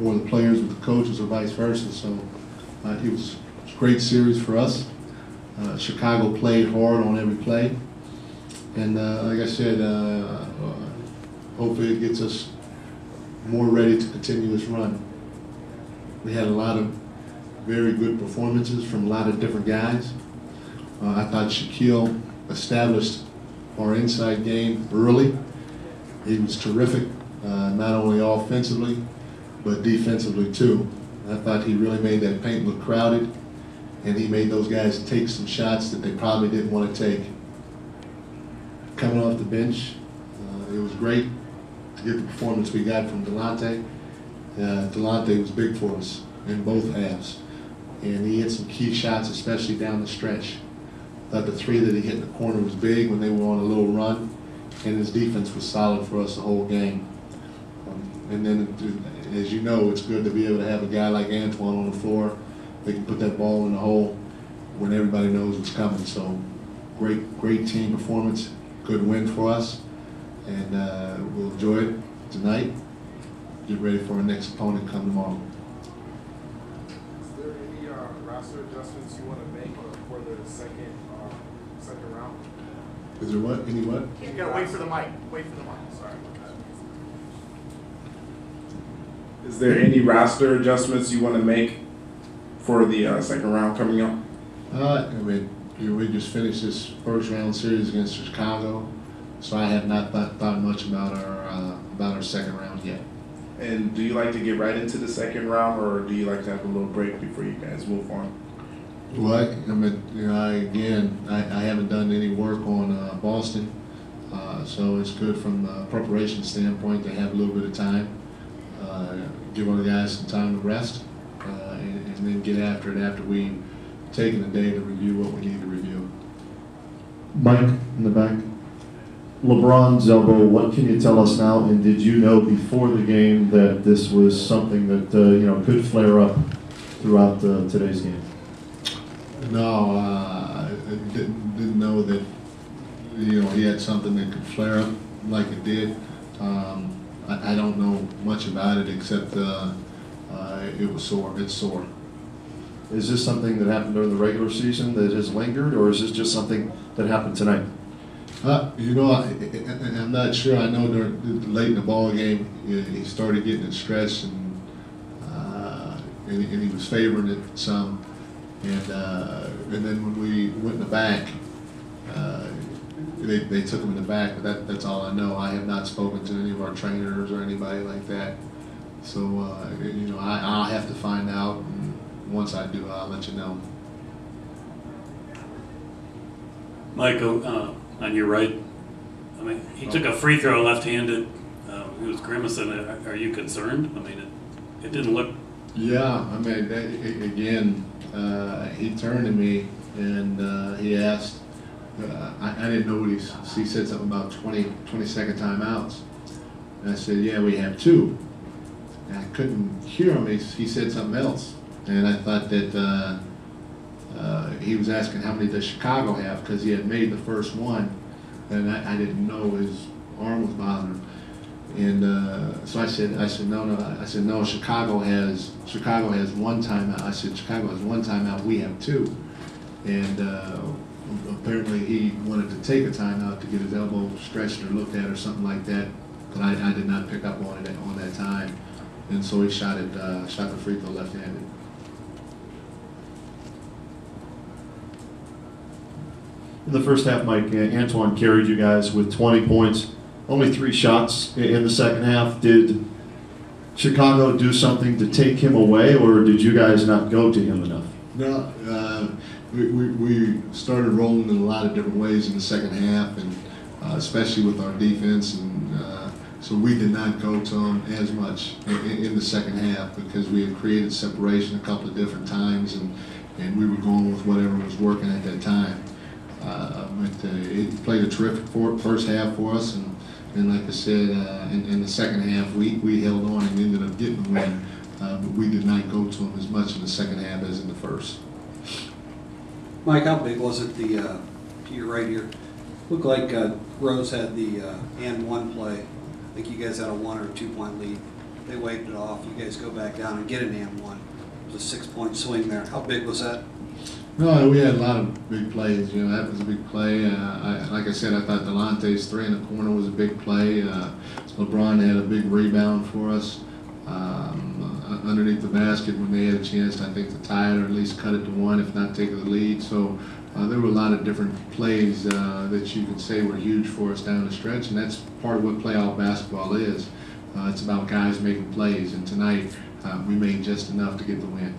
or the players with the coaches or vice versa. So it was a great series for us. Chicago played hard on every play. And like I said, hopefully it gets us more ready to continue this run. We had a lot of very good performances from a lot of different guys. I thought Shaquille established our inside game early. He was terrific, not only offensively, but defensively too. I thought he really made that paint look crowded, and he made those guys take some shots that they probably didn't want to take. Coming off the bench, it was great to get the performance we got from Delonte. Delonte was big for us in both halves, and he hit some key shots, especially down the stretch. I thought the three that he hit in the corner was big when they were on a little run, and his defense was solid for us the whole game. And then, as you know, it's good to be able to have a guy like Antoine on the floor that can put that ball in the hole when everybody knows what's coming. So, great team performance, good win for us, and we'll enjoy it tonight. Get ready for our next opponent come tomorrow. Is there any roster adjustments you want to make for the second round? Is there what? Any what? You gotta wait for the mic. Wait for the mic. Sorry. Is there any roster adjustments you want to make for the second round coming up? I mean, we just finished this first round series against Chicago, so I have not thought much about our second round yet. And do you like to get right into the second round, or do you like to have a little break before you guys move on? Well, I mean, you know, I haven't done any work on Boston, so it's good from a preparation standpoint to have a little bit of time, give our guys some time to rest, and then get after it after we've taken a day to review what we need to review. Mike, in the back. LeBron's elbow, what can you tell us now? And did you know before the game that this was something that could flare up throughout today's game? No, I didn't know that he had something that could flare up like it did. I don't know much about it except it was sore. It's sore. Is this something that happened during the regular season that has lingered, or is this just something that happened tonight? I'm not sure. I know late in the ball game, he started getting it stretched, and he was favoring it some. And then when we went in the back, they took him in the back. But that's all I know. I have not spoken to any of our trainers or anybody like that. So I'll have to find out. And once I do, I'll let you know. Michael, on your right, I mean, he took a free throw left-handed. He was grimacing. Are you concerned? I mean, it didn't look. Yeah, I mean, again, he turned to me and he asked. I didn't know what he said something about 20-second timeouts. And I said, yeah, we have 2. And I couldn't hear him. He said something else. And I thought that he was asking how many does Chicago have, because he had made the first one, and I didn't know his arm was bothering him. And so I said no. I said no. Chicago has 1 timeout. I said Chicago has 1 timeout. We have 2. And apparently he wanted to take a timeout to get his elbow stretched or looked at or something like that. But I did not pick up on it on that time. And so he shot the free throw left-handed. In the first half, Mike, Antoine carried you guys with 20 points, only 3 shots in the second half. Did Chicago do something to take him away, or did you guys not go to him enough? No, we started rolling in a lot of different ways in the second half, and especially with our defense, and so we did not go to him as much in the second half because we had created separation a couple of different times, and we were going with whatever was working at that time. But it played a terrific first half for us, and like I said, in the second half we held on and ended up getting the win, but we did not go to him as much in the second half as in the first. Mike, how big was it to your right here? Looked like Rose had the and one play. I think you guys had a 1 or 2 point lead. they waved it off. You guys go back down and get an and one. It was a 6-point swing there. How big was that? No, we had a lot of big plays. You know, that was a big play. Like I said, I thought Delante's 3 in the corner was a big play. LeBron had a big rebound for us underneath the basket when they had a chance, I think, to tie it or at least cut it to 1, if not take the lead. So there were a lot of different plays that you could say were huge for us down the stretch, and that's part of what playoff basketball is. It's about guys making plays, and tonight we made just enough to get the win.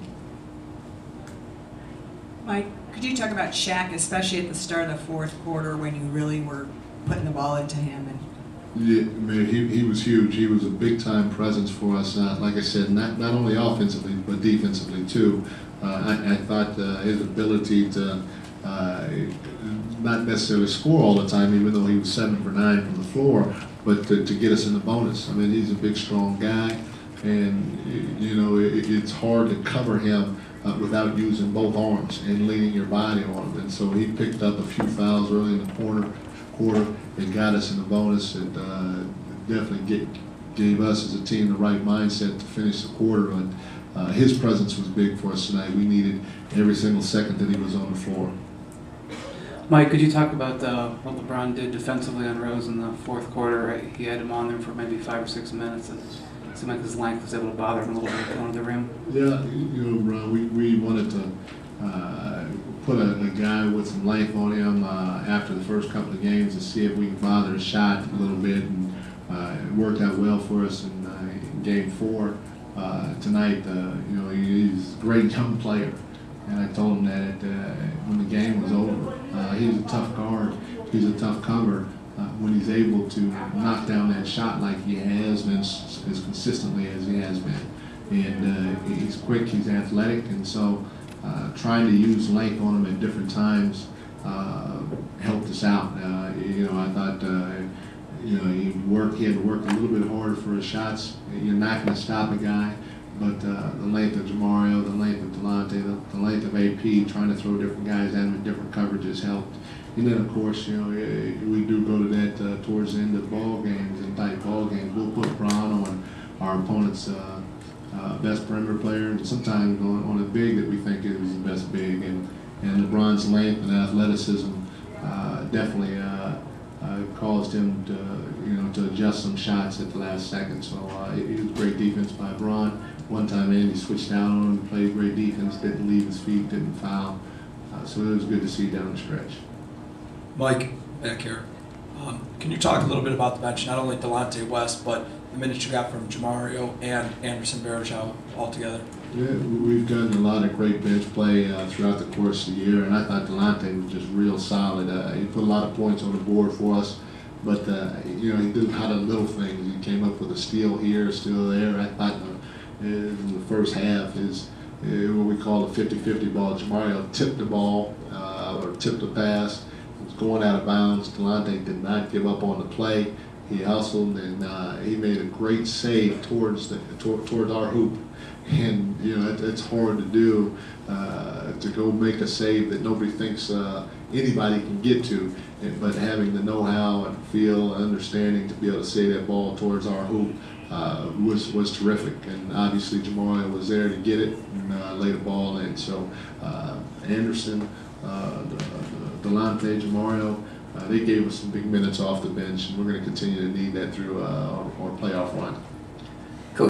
Mike, could you talk about Shaq, especially at the start of the fourth quarter when you really were putting the ball into him? And Yeah, man, he was huge. He was a big-time presence for us. Like I said, not only offensively, but defensively, too. I thought his ability to not necessarily score all the time, even though he was 7 for 9 from the floor, but to get us in the bonus. I mean, he's a big, strong guy, and, you know, it's hard to cover him without using both arms and leaning your body on him. And so he picked up a few fouls early in the quarter. It got us in the bonus. It definitely gave us as a team the right mindset to finish the quarter. And his presence was big for us tonight. We needed every single second that he was on the floor. Mike, could you talk about what LeBron did defensively on Rose in the fourth quarter? Right? He had him on there for maybe 5 or 6 minutes, and it seemed like his length was able to bother him a little bit going to the rim. Yeah, you know, Ron, we wanted to put a guy with some length on him after the first couple of games to see if we could bother his shot a little bit, and it worked out well for us in Game 4. Tonight, you know, he's a great young player, and I told him that when the game was over. He's a tough guard. He's a tough cover. When he's able to knock down that shot like he has been, as consistently as he has been. And he's quick, he's athletic, and so trying to use length on him at different times helped us out. You know, I thought, you know, he had to work a little bit harder for his shots. You're not going to stop a guy, but the length of Jamario, the length of Delonte, the length of AP, trying to throw different guys at him in different coverages helped. And then, of course, you know, we do go to that towards the end of ball games and tight ball games. We'll put Bron on our opponent's best perimeter player, and sometimes on a big that we think is the best big. And LeBron's length and athleticism definitely caused him to, you know, to adjust some shots at the last second. So it was great defense by Bron. One time Andy switched out on him, played great defense, didn't leave his feet, didn't foul. So it was good to see down the stretch. Mike, back here. Can you talk a little bit about the bench, not only Delonte West, but the minutes you got from Jamario and Anderson Varejao altogether? Yeah, we've done a lot of great bench play throughout the course of the year, and I thought Delonte was just real solid. He put a lot of points on the board for us, but you know, he did a lot of little things. He came up with a steal here, a steal there. I thought in the first half is what we call a 50-50 ball. Jamario tipped the ball or tipped the pass. It was going out of bounds. Delonte did not give up on the play. He hustled, and he made a great save towards our hoop. And, you know, it's hard to do, to go make a save that nobody thinks anybody can get to. But having the know-how and feel and understanding to be able to save that ball towards our hoop was terrific. And obviously Jamario was there to get it and lay the ball in. So Anderson, Delonte, Jamario, they gave us some big minutes off the bench, and we're going to continue to need that through our playoff run.